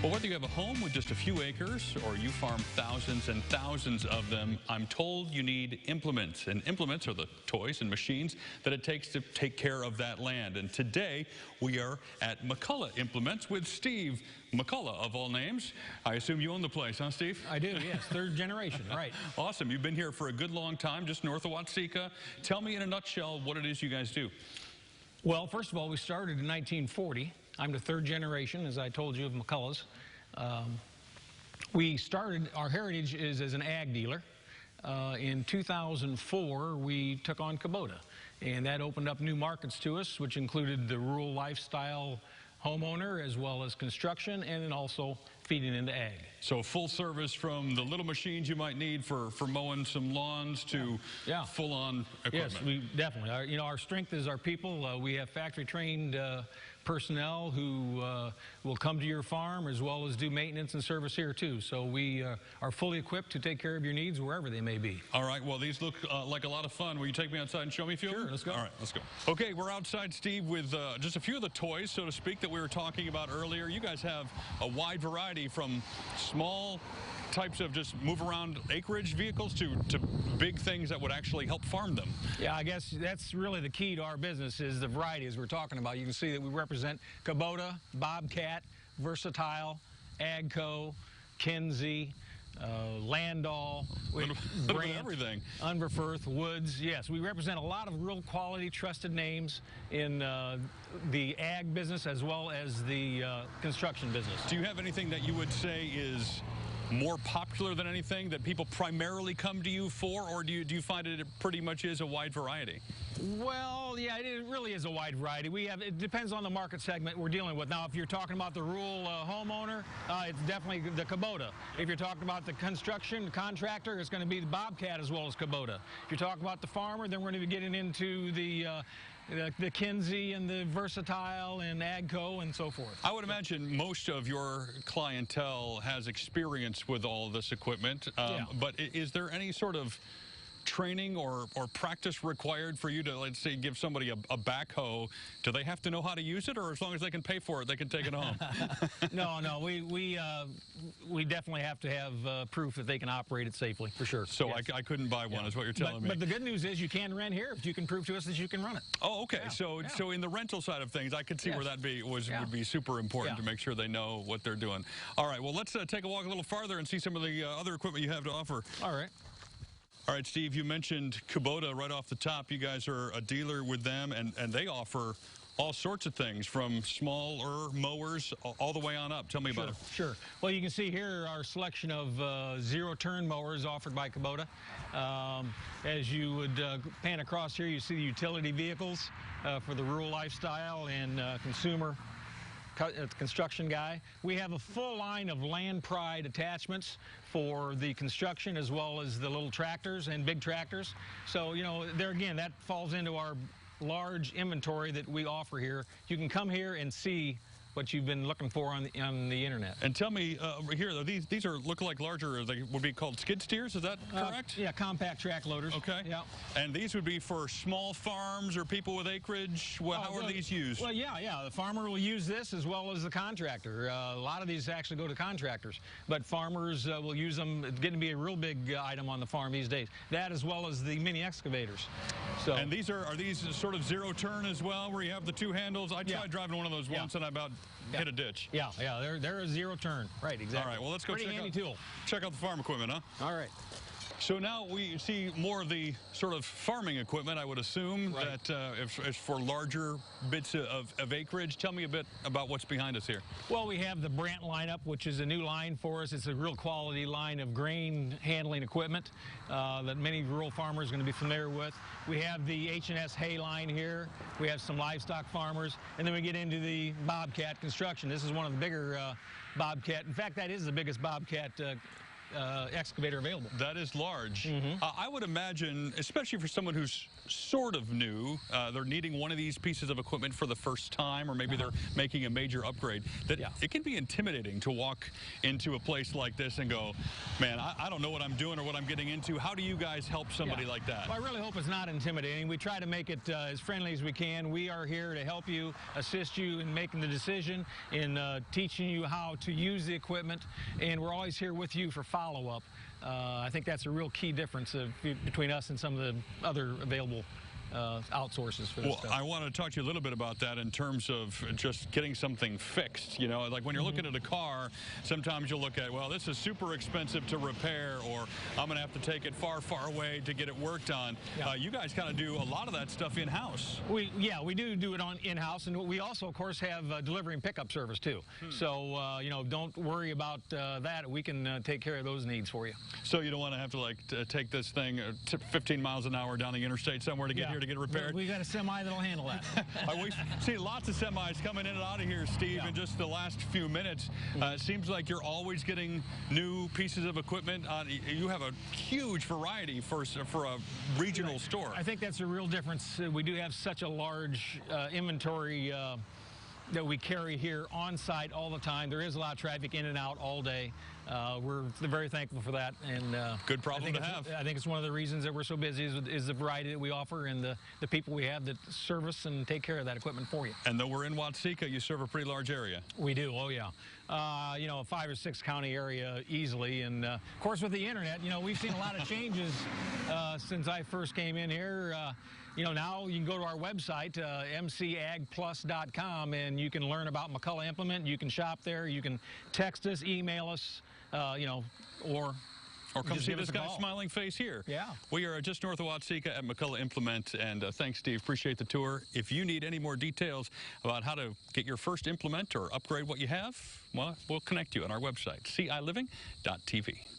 Well, whether you have a home with just a few acres or you farm thousands and thousands of them, I'm told you need implements. And implements are the toys and machines that it takes to take care of that land. And today we are at McCullough Implements with Steve McCullough, of all names. I assume you own the place, huh, Steve? I do, yes. Third generation, right. Awesome. You've been here for a good long time, just north of Watseka. Tell me in a nutshell what it is you guys do. Well, first of all, we started in 1940. I'm the third generation, as I told you, of McCullough's. We started, our heritage is as an ag dealer. In 2004, we took on Kubota, and that opened up new markets to us, which included the rural lifestyle homeowner as well as construction, and then also feeding into ag. So full service from the little machines you might need for mowing some lawns to full-on equipment. Yes, we definitely. Our strength is our people. We have factory-trained personnel who will come to your farm as well as do maintenance and service here too. So we are fully equipped to take care of your needs wherever they may be. All right, well, these look like a lot of fun. Will you take me outside and show me a few? Sure, let's go. All right, let's go. Okay, we're outside, Steve, with just a few of the toys, so to speak, that we were talking about earlier. You guys have a wide variety from small types of just move around acreage vehicles to big things that would actually help farm them. Yeah, I guess that's really the key to our business is the variety as we're talking about. You can see that we represent Kubota, Bobcat, Versatile, Agco, Kinsey, Landau, Brandt, everything. Unverferth, Woods. Yes, we represent a lot of real quality, trusted names in the ag business as well as the construction business. Do you have anything that you would say is more popular than anything that people primarily come to you for, or do you find it pretty much is a wide variety? Well, yeah, it really is a wide variety. It depends on the market segment we're dealing with. Now, if you're talking about the rural homeowner, it's definitely the Kubota. If you're talking about the construction contractor, it's going to be the Bobcat as well as Kubota. If you're talking about the farmer, then we're going to be getting into the Kinsey and the Versatile and Agco and so forth. I would imagine most of your clientele has experience with all this equipment, but is there any sort of training or practice required for you to, let's say, give somebody a backhoe? Do they have to know how to use it, or as long as they can pay for it, they can take it home? No, we definitely have to have proof that they can operate it safely, for sure. So yes. I couldn't buy one, is what you're telling me. But the good news is you can rent here if you can prove to us that you can run it. Oh, okay. Yeah. So in the rental side of things, I could see where that would be super important to make sure they know what they're doing. All right, well, let's take a walk a little farther and see some of the other equipment you have to offer. All right. All right, Steve, you mentioned Kubota right off the top. You guys are a dealer with them, and they offer all sorts of things, from smaller mowers all the way on up. Tell me about it. Sure. Well, you can see here our selection of zero-turn mowers offered by Kubota. As you would pan across here, you see the utility vehicles for the rural lifestyle and consumer construction guy. We have a full line of Land Pride attachments for the construction as well as the little tractors and big tractors. So, there again, that falls into our large inventory that we offer here. You can come here and see what you've been looking for on the internet. And tell me, here, these look like larger, they would be called skid steers, is that correct? Yeah, compact track loaders. Okay. Yeah. And these would be for small farms or people with acreage? Well, how are these used? Well, yeah, the farmer will use this as well as the contractor. A lot of these actually go to contractors, but farmers will use them. It's getting to be a real big item on the farm these days. That as well as the mini excavators. So. And these are these sort of zero turn as well, where you have the two handles? I tried driving one of those once and I about hit a ditch. Yeah, they're a zero turn. Right, exactly. All right, well, let's go check out the farm equipment, huh? All right. So now we see more of the sort of farming equipment, I would assume, that is for larger bits of acreage. Tell me a bit about what's behind us here. Well, we have the Brandt lineup, which is a new line for us. It's a real quality line of grain handling equipment that many rural farmers are going to be familiar with. We have the H&S hay line here. We have some livestock farmers. And then we get into the Bobcat construction. This is one of the bigger Bobcat. In fact, that is the biggest Bobcat excavator available. That is large. I would imagine, especially for someone who's sort of new, they're needing one of these pieces of equipment for the first time, or maybe they're making a major upgrade, that it can be intimidating to walk into a place like this and go, man, I don't know what I'm doing or what I'm getting into. How do you guys help somebody like that? Well, I really hope it's not intimidating. We try to make it as friendly as we can. We are here to help you, assist you in making the decision, in teaching you how to use the equipment, and we're always here with you for follow-up. I think that's a real key difference between us and some of the other available outsources for this stuff. I want to talk to you a little bit about that in terms of just getting something fixed. You know, like when you're looking at a car, sometimes you'll look at, well, this is super expensive to repair, or I'm going to have to take it far, far away to get it worked on. You guys kind of do a lot of that stuff in-house. We do it on in-house, and we also, of course, have delivery and pickup service too. So, you know, don't worry about that. We can take care of those needs for you. So you don't want to have to like take this thing 15 miles an hour down the interstate somewhere to get here to get repaired. We got a semi that'll handle that. We see lots of semis coming in and out of here, Steve, in just the last few minutes. It seems like you're always getting new pieces of equipment. You have a huge variety for a regional store. I think that's a real difference. We do have such a large inventory that we carry here on site all the time. There is a lot of traffic in and out all day. We're very thankful for that, and good problem to have. I think it's one of the reasons that we're so busy is the variety that we offer and the people we have that service and take care of that equipment for you. And though we're in Watseka, you serve a pretty large area. We do, oh yeah. You know, a 5 or 6 county area easily, and of course with the internet, you know, we've seen a lot of changes since I first came in here. You know, now you can go to our website, mcagplus.com, and you can learn about McCullough Implement. You can shop there. You can text us, email us, you know, or come see this guy's smiling face here. Yeah. We are just north of Watseka at McCullough Implement, and thanks, Steve. Appreciate the tour. If you need any more details about how to get your first implement or upgrade what you have, well, we'll connect you on our website, ciliving.tv.